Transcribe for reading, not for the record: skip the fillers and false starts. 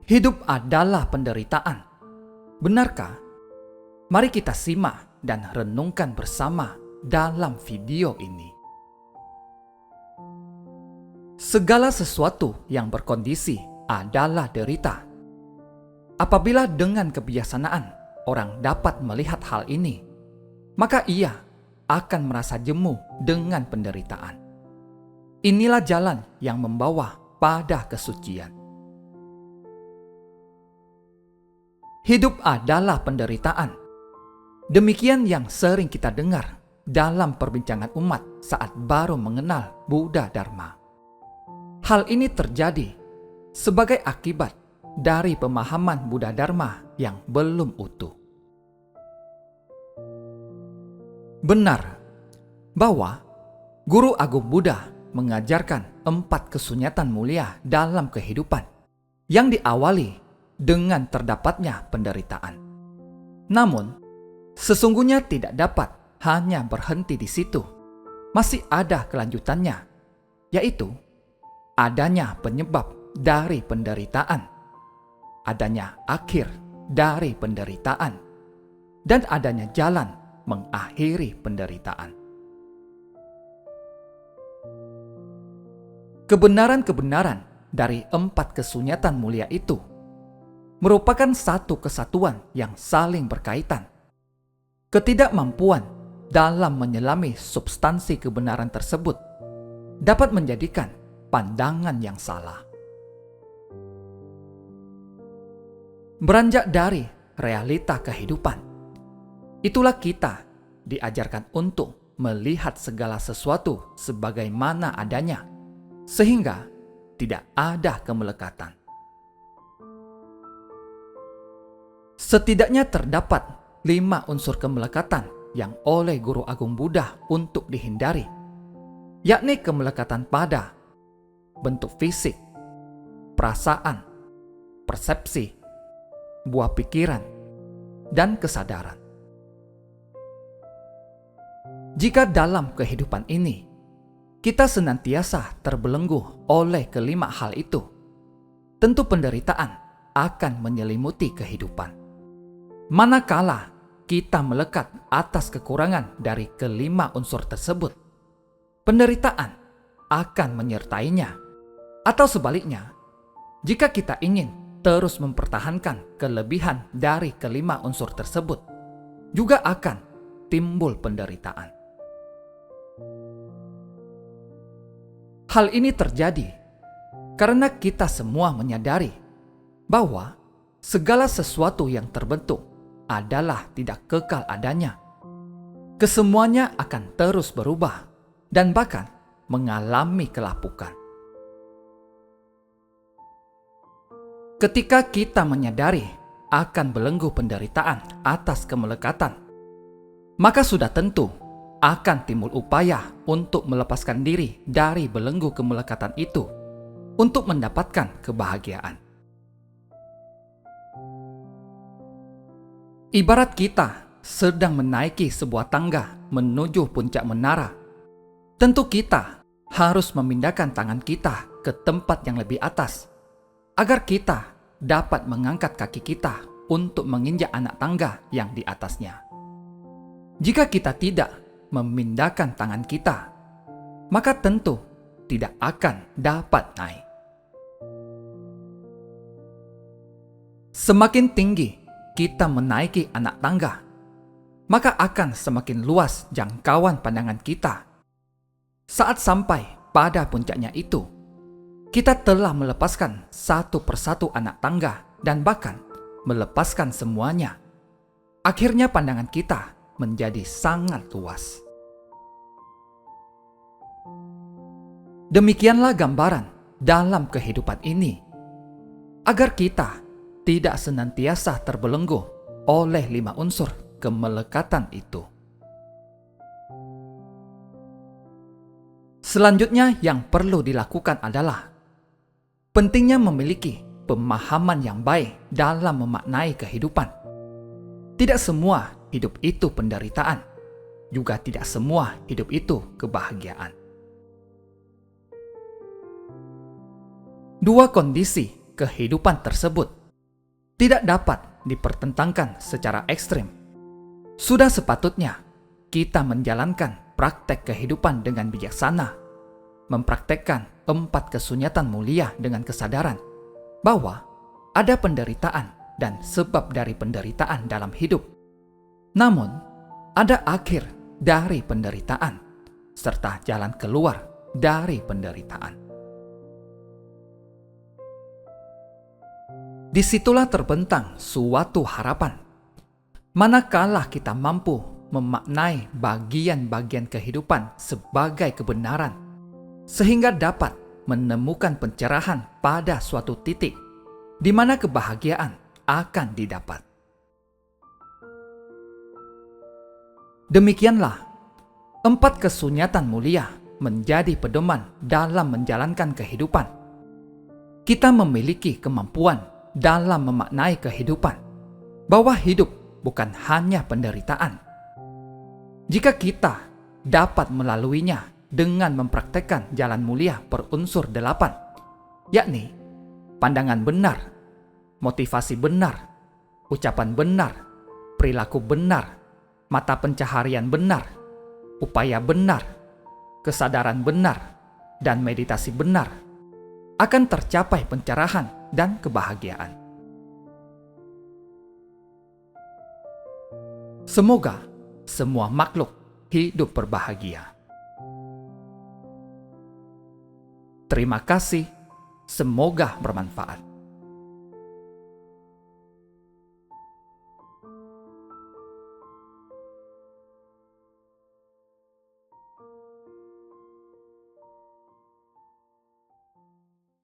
Hidup adalah penderitaan. Benarkah? Mari kita simak dan renungkan bersama dalam video ini. Segala sesuatu yang berkondisi adalah derita. Apabila dengan kebiasaan orang dapat melihat hal ini, maka ia akan merasa jemu dengan penderitaan. Inilah jalan yang membawa pada kesucian. Hidup adalah penderitaan. Demikian yang sering kita dengar dalam perbincangan umat saat baru mengenal Buddha Dharma. Hal ini terjadi sebagai akibat dari pemahaman Buddha Dharma yang belum utuh. Benar bahwa Guru Agung Buddha mengajarkan 4 kesunyatan mulia dalam kehidupan yang diawali dengan terdapatnya penderitaan. Namun, sesungguhnya tidak dapat hanya berhenti di situ. Masih ada kelanjutannya, yaitu adanya penyebab dari penderitaan, adanya akhir dari penderitaan, dan adanya jalan mengakhiri penderitaan. Kebenaran-kebenaran dari 4 kesunyatan mulia itu merupakan satu kesatuan yang saling berkaitan. Ketidakmampuan dalam menyelami substansi kebenaran tersebut dapat menjadikan pandangan yang salah. Beranjak dari realita kehidupan, itulah kita diajarkan untuk melihat segala sesuatu sebagaimana adanya, sehingga tidak ada kemelekatan. Setidaknya terdapat 5 unsur kemelekatan yang oleh Guru Agung Buddha untuk dihindari, yakni kemelekatan pada bentuk fisik, perasaan, persepsi, buah pikiran, dan kesadaran. Jika dalam kehidupan ini kita senantiasa terbelenggu oleh kelima hal itu, tentu penderitaan akan menyelimuti kehidupan. Manakala kita melekat atas kekurangan dari kelima unsur tersebut, penderitaan akan menyertainya. Atau sebaliknya, jika kita ingin terus mempertahankan kelebihan dari kelima unsur tersebut, juga akan timbul penderitaan. Hal ini terjadi karena kita semua menyadari bahwa segala sesuatu yang terbentuk adalah tidak kekal adanya. Kesemuanya akan terus berubah dan bahkan mengalami kelapukan. Ketika kita menyadari akan belenggu penderitaan atas kemelekatan, maka sudah tentu akan timbul upaya untuk melepaskan diri dari belenggu kemelekatan itu untuk mendapatkan kebahagiaan. Ibarat kita sedang menaiki sebuah tangga menuju puncak menara. Tentu kita harus memindahkan tangan kita ke tempat yang lebih atas, agar kita dapat mengangkat kaki kita untuk menginjak anak tangga yang di atasnya. Jika kita tidak memindahkan tangan kita, maka tentu tidak akan dapat naik. Semakin tinggi kita menaiki anak tangga, maka akan semakin luas jangkauan pandangan kita. Saat sampai pada puncaknya itu, kita telah melepaskan satu persatu anak tangga dan bahkan melepaskan semuanya. Akhirnya pandangan kita menjadi sangat luas. Demikianlah gambaran dalam kehidupan ini, agar kita tidak senantiasa terbelenggu oleh 5 unsur kemelekatan itu. Selanjutnya yang perlu dilakukan adalah pentingnya memiliki pemahaman yang baik dalam memaknai kehidupan. Tidak semua hidup itu penderitaan, juga tidak semua hidup itu kebahagiaan. Dua kondisi kehidupan tersebut tidak dapat dipertentangkan secara ekstrim. Sudah sepatutnya kita menjalankan praktek kehidupan dengan bijaksana, mempraktekkan 4 kesunyatan mulia dengan kesadaran bahwa ada penderitaan dan sebab dari penderitaan dalam hidup. Namun, ada akhir dari penderitaan serta jalan keluar dari penderitaan. Disitulah terbentang suatu harapan. Manakala kita mampu memaknai bagian-bagian kehidupan sebagai kebenaran, sehingga dapat menemukan pencerahan pada suatu titik di mana kebahagiaan akan didapat. Demikianlah 4 kesunyatan mulia menjadi pedoman dalam menjalankan kehidupan. Kita memiliki kemampuan dalam memaknai kehidupan, bahwa hidup bukan hanya penderitaan. Jika kita dapat melaluinya dengan mempraktekkan jalan mulia berunsur 8, yakni pandangan benar, motivasi benar, ucapan benar, perilaku benar, mata pencaharian benar, upaya benar, kesadaran benar, dan meditasi benar, akan tercapai pencerahan dan kebahagiaan. Semoga semua makhluk hidup berbahagia. Terima kasih, semoga bermanfaat.